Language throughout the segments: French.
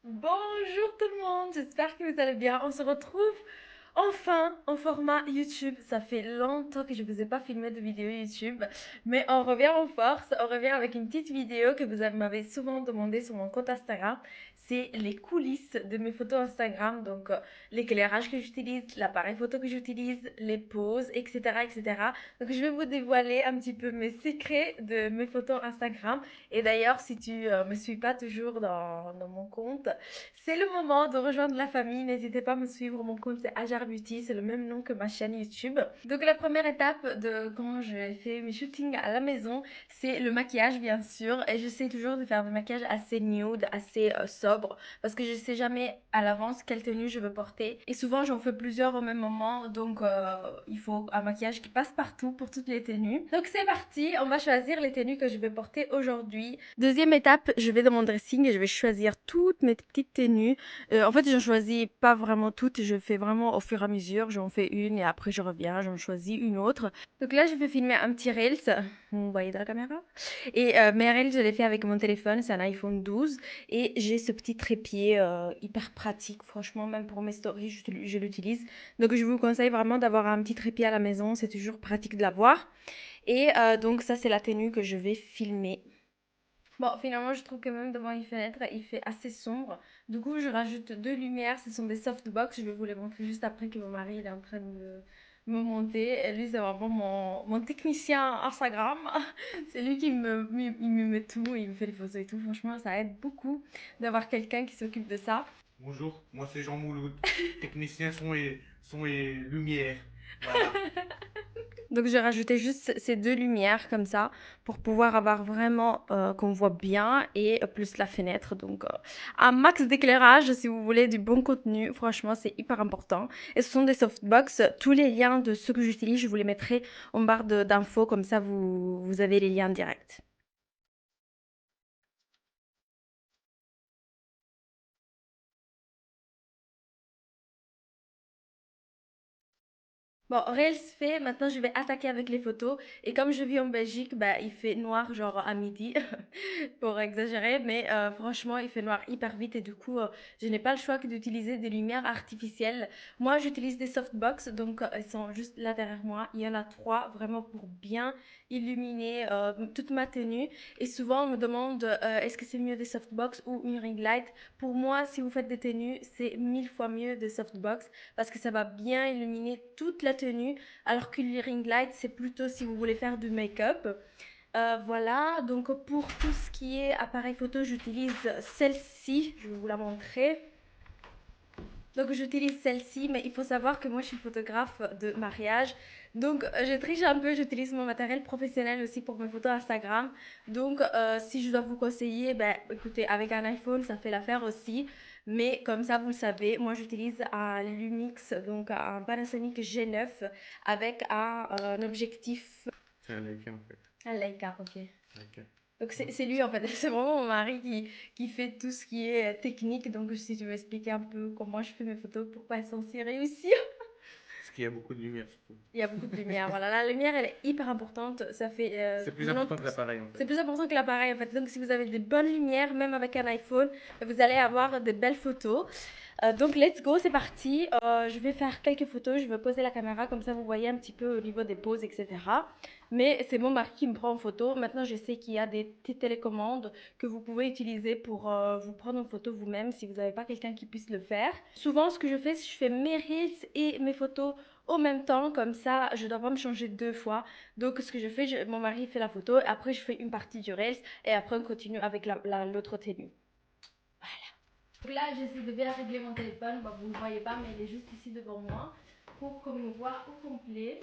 Bonjour tout le monde, j'espère que vous allez bien. On se retrouve enfin en format YouTube. Ça fait longtemps que je ne vous ai pas filmé de vidéo YouTube, mais on revient en force. On revient avec une petite vidéo que m'avez souvent demandé sur mon compte Instagram. C'est les coulisses de mes photos Instagram, donc l'éclairage que j'utilise, l'appareil photo que j'utilise, les poses, etc., etc. Donc je vais vous dévoiler un petit peu mes secrets de mes photos Instagram. Et d'ailleurs, si tu me suis pas toujours dans mon compte, c'est le moment de rejoindre la famille. N'hésitez pas à me suivre. Mon compte c'est Ajar Beauty, c'est le même nom que ma chaîne YouTube. Donc la première étape de quand je fais mes shootings à la maison, c'est le maquillage bien sûr. Et j'essaie toujours de faire des maquillages assez nude, assez sobre, parce que je sais jamais à l'avance quelle tenue je veux porter. Et souvent j'en fais plusieurs au même moment, donc il faut un maquillage qui passe partout pour toutes les tenues. Donc c'est parti, on va choisir les tenues que je vais porter aujourd'hui. Deuxième étape, je vais dans mon dressing et je vais choisir toutes mes petites tenues. En fait, je ne choisis pas vraiment toutes, je fais vraiment au fur et à mesure. J'en fais une et après je reviens, j'en choisis une autre. Donc là, je vais filmer un petit Reels. Vous voyez dans la caméra? Et mes Reels, je les fais avec mon téléphone, c'est un iPhone 12. Et j'ai ce petit trépied hyper pratique, franchement, même pour mes stories, je l'utilise. Donc je vous conseille vraiment d'avoir un petit trépied à la maison, c'est toujours pratique de l'avoir. Et donc ça, c'est la tenue que je vais filmer. Bon, finalement, je trouve que même devant une fenêtre, il fait assez sombre. Du coup, je rajoute deux lumières. Ce sont des softbox. Je vais vous les montrer juste après que mon mari il est en train de me monter. Et lui, c'est vraiment mon technicien Instagram. C'est lui qui il me met tout. Il me fait les photos et tout. Franchement, ça aide beaucoup d'avoir quelqu'un qui s'occupe de ça. Bonjour, moi c'est Jean Mouloud, technicien son et lumière. Voilà. Donc j'ai rajouté juste ces deux lumières comme ça pour pouvoir avoir vraiment qu'on voit bien et plus la fenêtre. Donc un max d'éclairage si vous voulez du bon contenu. Franchement, c'est hyper important. Et ce sont des softbox. Tous les liens de ceux que j'utilise, je vous les mettrai en barre d'infos. Comme ça, vous avez les liens directs. Bon, Reels fait, maintenant je vais attaquer avec les photos. Et comme je vis en Belgique, bah, il fait noir genre à midi, pour exagérer. Mais franchement, il fait noir hyper vite et du coup, je n'ai pas le choix que d'utiliser des lumières artificielles. Moi, j'utilise des softbox, donc elles sont juste là derrière moi. Il y en a trois vraiment pour bien illuminer toute ma tenue. Et souvent, on me demande est-ce que c'est mieux des softbox ou une ring light. Pour moi, si vous faites des tenues, c'est mille fois mieux des softbox parce que ça va bien illuminer toute la tenue, alors que le ring light, c'est plutôt si vous voulez faire du make-up. Voilà, donc pour tout ce qui est appareil photo, j'utilise celle-ci, je vais vous la montrer. Donc j'utilise celle-ci, mais il faut savoir que moi je suis photographe de mariage. Donc je triche un peu, j'utilise mon matériel professionnel aussi pour mes photos Instagram. Donc si je dois vous conseiller, ben écoutez, avec un iPhone ça fait l'affaire aussi. Mais comme ça vous le savez, moi j'utilise un Lumix, donc un Panasonic G9 avec un objectif. C'est un Leica en fait. Un Leica, ok. Leica. Donc Ouais. c'est lui en fait, c'est vraiment mon mari qui fait tout ce qui est technique. Donc si tu veux expliquer un peu comment je fais mes photos pour pas être censée réussir. Parce qu'il y a beaucoup de lumière, surtout. Il y a beaucoup de lumière. Voilà, la lumière elle est hyper importante. Ça fait C'est plus important que l'appareil en c'est fait. plus important que l'appareil en fait. Donc si vous avez des bonnes lumières, même avec un iPhone, vous allez avoir de belles photos. Donc let's go, c'est parti. Je vais faire quelques photos, je vais poser la caméra comme ça vous voyez un petit peu au niveau des poses, etc. Mais c'est mon mari qui me prend en photo. Maintenant je sais qu'il y a des petites télécommandes que vous pouvez utiliser pour vous prendre en photo vous-même si vous n'avez pas quelqu'un qui puisse le faire. Souvent ce que je fais, c'est que je fais mes reels et mes photos au même temps, comme ça je dois pas me changer deux fois. Donc ce que je fais, mon mari fait la photo, après je fais une partie du reels et après on continue avec l'autre tenue. Donc là, j'essaie de bien régler mon téléphone. Bon, vous ne le voyez pas, mais il est juste ici devant moi pour qu'on me voit au complet.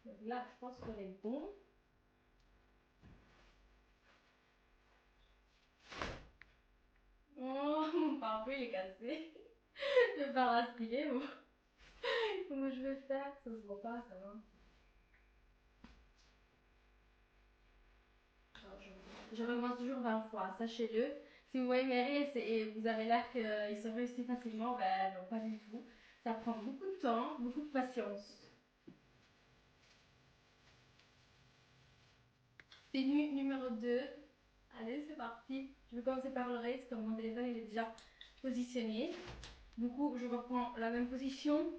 Donc là, je pense qu'on est bon. Oh, mon pare-brise il est cassé. Je vais pas l'aspirer. Bon. Comment je vais faire? Ça se voit pas, ça va. Alors, je recommence toujours 20 fois, sachez-le. Si vous voyez mes reels et vous avez l'air qu'ils sont réussis facilement, ben non, pas du tout. Ça prend beaucoup de temps, beaucoup de patience. Tenue numéro 2. Allez, c'est parti. Je vais commencer par le reste, comme mon téléphone il est déjà déjà positionné. Du coup, je reprends la même position.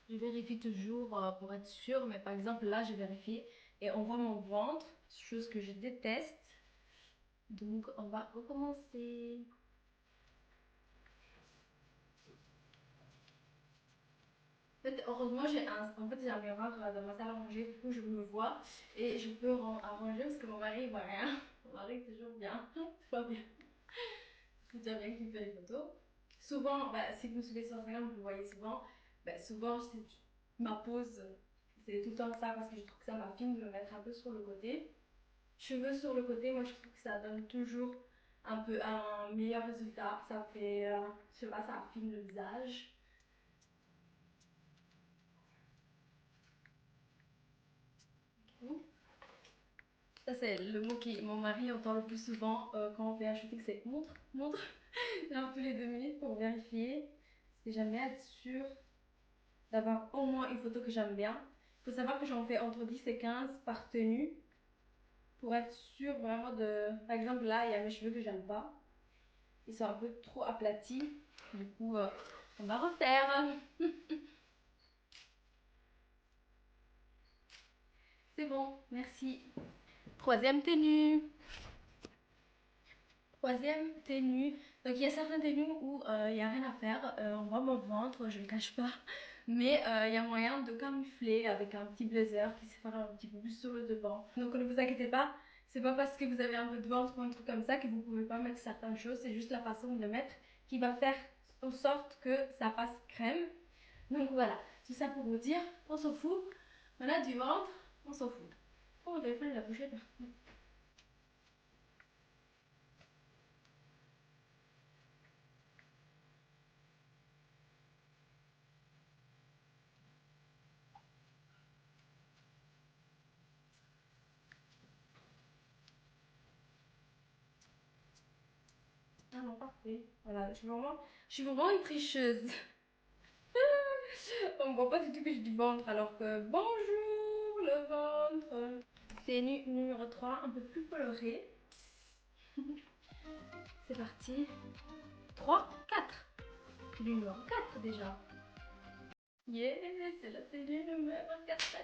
Je vérifie toujours pour être sûre, mais par exemple là, je vérifie et on voit mon ventre, chose que je déteste. Donc, on va recommencer. En fait, heureusement, j'ai un miroir dans ma salle à manger, du coup, je me vois et je peux arranger parce que mon mari, il voit rien. Mon mari, c'est toujours bien. Tout va bien. C'est déjà bien qu'il fait les photos. Souvent, si vous me suivez sur Instagram, vous le voyez souvent. Souvent, ma pose, c'est tout le temps ça parce que je trouve que ça m'affine de me mettre un peu sur le côté. Cheveux sur le côté, moi je trouve que ça donne toujours un peu un meilleur résultat. Ça fait, je sais pas, ça affine le visage. Ça, c'est le mot que mon mari entend le plus souvent quand on fait un shooting, c'est montre, montre. J'ai un peu les 2 minutes pour vérifier. Parce que j'aime bien être sûre d'avoir au moins une photo que j'aime bien. Il faut savoir que j'en fais entre 10 et 15 par tenue. Pour être sûre vraiment de... Par exemple, là, il y a mes cheveux que j'aime pas. Ils sont un peu trop aplatis. Du coup, on va refaire. C'est bon, merci. Troisième tenue. Troisième tenue. Donc il y a certaines tenues où il n'y a rien à faire. On voit mon ventre, je ne le cache pas. Mais il y a moyen de camoufler avec un petit blazer qui se fait un petit peu plus sur le devant. Donc ne vous inquiétez pas, c'est pas parce que vous avez un peu de ventre ou un truc comme ça que vous pouvez pas mettre certaines choses. C'est juste la façon de le mettre qui va faire en sorte que ça fasse crème. Donc voilà, tout ça pour vous dire, on s'en fout. On a du ventre, on s'en fout. Oh, mon téléphone il a bougé là. Ah non, parfait. Voilà, je suis vraiment une tricheuse. On ne voit pas du tout que je dis ventre alors que bonjour le ventre. C'est numéro 3, un peu plus coloré. C'est parti. 3, 4. Numéro 4 déjà. Yeah, c'est la tenue numéro 4.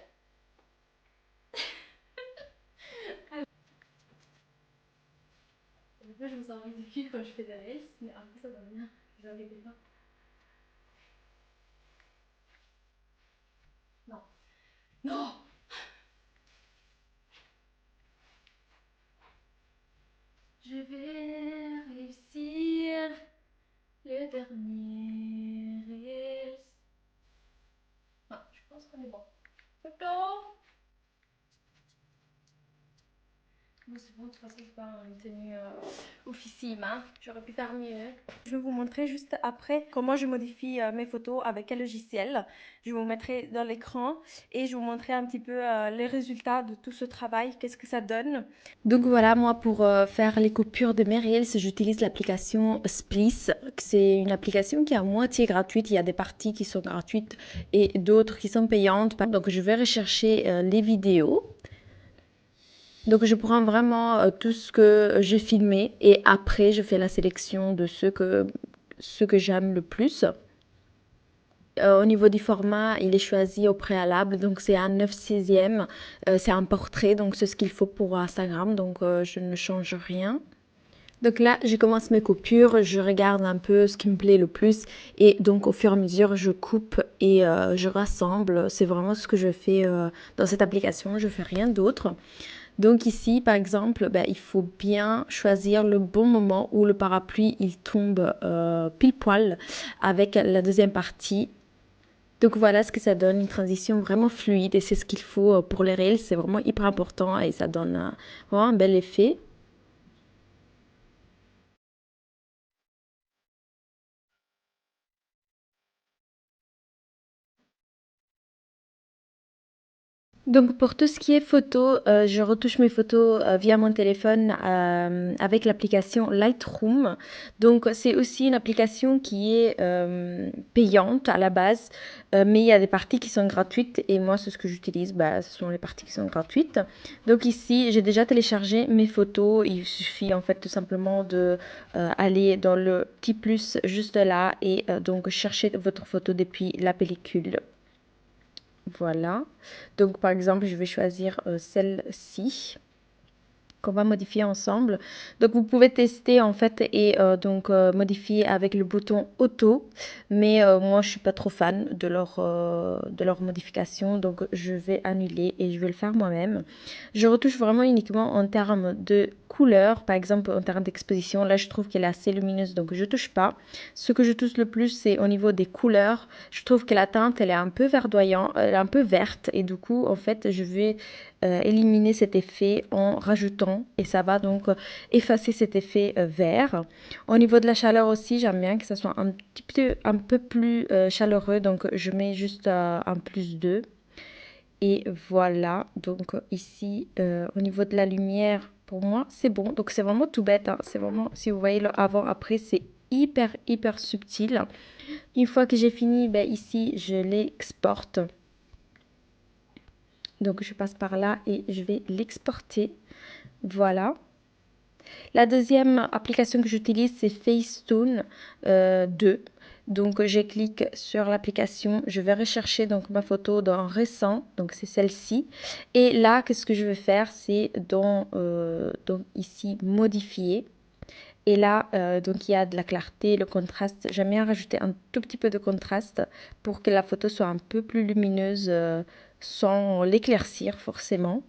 Des fois, je me sens ridicule quand je fais des reels, mais après, ça va bien. Je vais arrêter là. Non. Non! Je vais réussir le dernier reels. Non, je pense qu'on est bon. Photo! Bon, c'est bon, de toute façon, c'est pas une tenue officime, hein. J'aurais pu faire mieux. Je vais vous montrer juste après comment je modifie mes photos avec quel logiciel. Je vous mettrai dans l'écran et je vous montrerai un petit peu les résultats de tout ce travail, qu'est-ce que ça donne. Donc voilà, moi pour faire les coupures de mes reels, j'utilise l'application Splice. C'est une application qui est à moitié gratuite. Il y a des parties qui sont gratuites et d'autres qui sont payantes. Donc je vais rechercher les vidéos. Donc je prends vraiment tout ce que j'ai filmé et après je fais la sélection de ceux que j'aime le plus. Au niveau du format, il est choisi au préalable, donc c'est un 9/6. C'est un portrait, donc c'est ce qu'il faut pour Instagram, donc je ne change rien. Donc là, je commence mes coupures, je regarde un peu ce qui me plaît le plus et donc au fur et à mesure, je coupe et je rassemble. C'est vraiment ce que je fais dans cette application, je fais rien d'autre. Donc ici, par exemple, il faut bien choisir le bon moment où le parapluie il tombe pile poil avec la deuxième partie. Donc voilà ce que ça donne, une transition vraiment fluide et c'est ce qu'il faut pour les reels, c'est vraiment hyper important et ça donne vraiment un bel effet. Donc pour tout ce qui est photo, je retouche mes photos via mon téléphone avec l'application Lightroom. Donc c'est aussi une application qui est payante à la base, mais il y a des parties qui sont gratuites et moi c'est ce que j'utilise, bah, ce sont les parties qui sont gratuites. Donc ici j'ai déjà téléchargé mes photos, il suffit en fait tout simplement de aller dans le petit plus juste là et donc chercher votre photo depuis la pellicule. Voilà. Donc, par exemple, je vais choisir celle-ci qu'on va modifier ensemble. Donc vous pouvez tester en fait et donc modifier avec le bouton auto, mais moi je suis pas trop fan de leur modification, donc je vais annuler et je vais le faire moi-même. Je retouche vraiment uniquement en termes de couleur, par exemple en termes d'exposition. Là je trouve qu'elle est assez lumineuse, donc je touche pas. Ce que je touche le plus c'est au niveau des couleurs. Je trouve que la teinte elle est un peu verdoyante, elle est un peu verte et du coup en fait je vais éliminer cet effet en rajoutant et ça va donc effacer cet effet vert. Au niveau de la chaleur aussi, j'aime bien que ça soit un peu plus chaleureux, donc je mets juste un plus 2. Et voilà, donc ici, au niveau de la lumière, pour moi, c'est bon. Donc c'est vraiment tout bête, hein. C'est vraiment, si vous voyez le avant-après, c'est hyper subtil. Une fois que j'ai fini, ben, ici, je l'exporte. Donc je passe par là et je vais l'exporter. Voilà. La deuxième application que j'utilise, c'est Facetune 2. Donc, je clique sur l'application, je vais rechercher donc ma photo dans récent, donc c'est celle-ci. Et là, qu'est-ce que je vais faire, c'est donc ici modifier. Et là, donc il y a de la clarté, le contraste. J'aime bien rajouter un tout petit peu de contraste pour que la photo soit un peu plus lumineuse sans l'éclaircir forcément.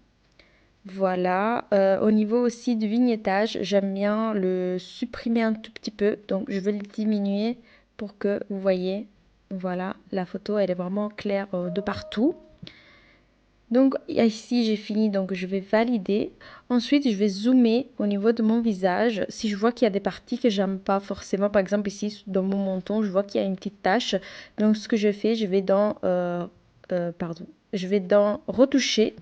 Voilà, au niveau aussi du vignettage, j'aime bien le supprimer un tout petit peu, donc je vais le diminuer pour que vous voyez, voilà, la photo elle est vraiment claire de partout. Donc ici j'ai fini, donc je vais valider. Ensuite je vais zoomer au niveau de mon visage. Si je vois qu'il y a des parties que j'aime pas forcément, par exemple ici dans mon menton, je vois qu'il y a une petite tache. Donc ce que je fais, je vais pardon, je vais dans retoucher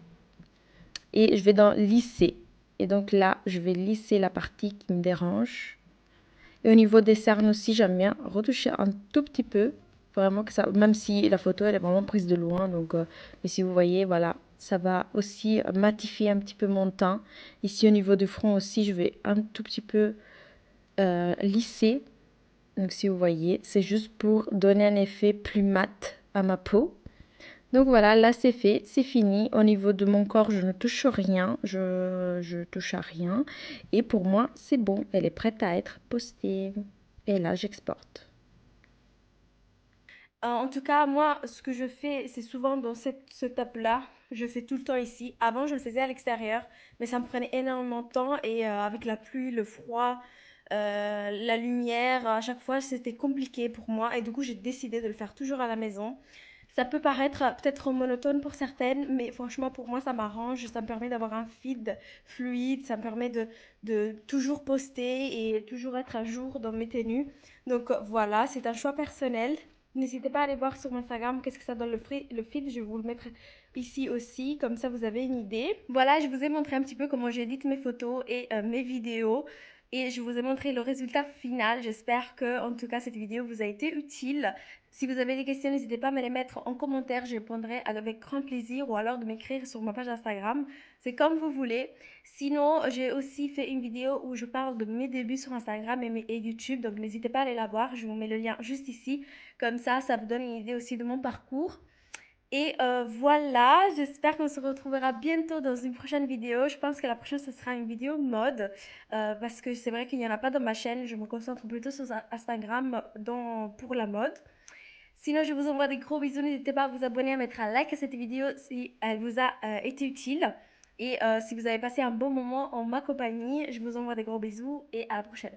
et je vais dans lisser. Et donc là, je vais lisser la partie qui me dérange. Et au niveau des cernes aussi, j'aime bien retoucher un tout petit peu. Vraiment que ça, même si la photo elle est vraiment prise de loin. Donc, mais si vous voyez, voilà, ça va aussi matifier un petit peu mon teint. Ici au niveau du front aussi, je vais un tout petit peu lisser. Donc si vous voyez, c'est juste pour donner un effet plus mat à ma peau. Donc voilà, là c'est fait, c'est fini. Au niveau de mon corps, je ne touche rien, je touche à rien. Et pour moi, c'est bon, elle est prête à être postée. Et là, j'exporte. En tout cas, moi, ce que je fais, c'est souvent dans cette setup-là. Je fais tout le temps ici. Avant, je le faisais à l'extérieur, mais ça me prenait énormément de temps et avec la pluie, le froid, la lumière, à chaque fois, c'était compliqué pour moi et du coup, j'ai décidé de le faire toujours à la maison. Ça peut paraître peut-être monotone pour certaines, mais franchement, pour moi, ça m'arrange. Ça me permet d'avoir un feed fluide, ça me permet de toujours poster et toujours être à jour dans mes tenues. Donc voilà, c'est un choix personnel. N'hésitez pas à aller voir sur mon Instagram qu'est-ce que ça donne le feed. Je vais vous le mettre ici aussi, comme ça vous avez une idée. Voilà, je vous ai montré un petit peu comment j'édite mes photos et mes vidéos. Et je vous ai montré le résultat final. J'espère que, en tout cas, cette vidéo vous a été utile. Si vous avez des questions, n'hésitez pas à me les mettre en commentaire. Je répondrai avec grand plaisir ou alors de m'écrire sur ma page Instagram. C'est comme vous voulez. Sinon, j'ai aussi fait une vidéo où je parle de mes débuts sur Instagram et YouTube. Donc, n'hésitez pas à aller la voir. Je vous mets le lien juste ici. Comme ça vous donne une idée aussi de mon parcours. Et voilà, j'espère qu'on se retrouvera bientôt dans une prochaine vidéo. Je pense que la prochaine, ce sera une vidéo mode. Parce que c'est vrai qu'il n'y en a pas dans ma chaîne. Je me concentre plutôt sur Instagram pour la mode. Sinon, je vous envoie des gros bisous. N'hésitez pas à vous abonner, à mettre un like à cette vidéo si elle vous a été utile. Et si vous avez passé un bon moment en ma compagnie, je vous envoie des gros bisous et à la prochaine.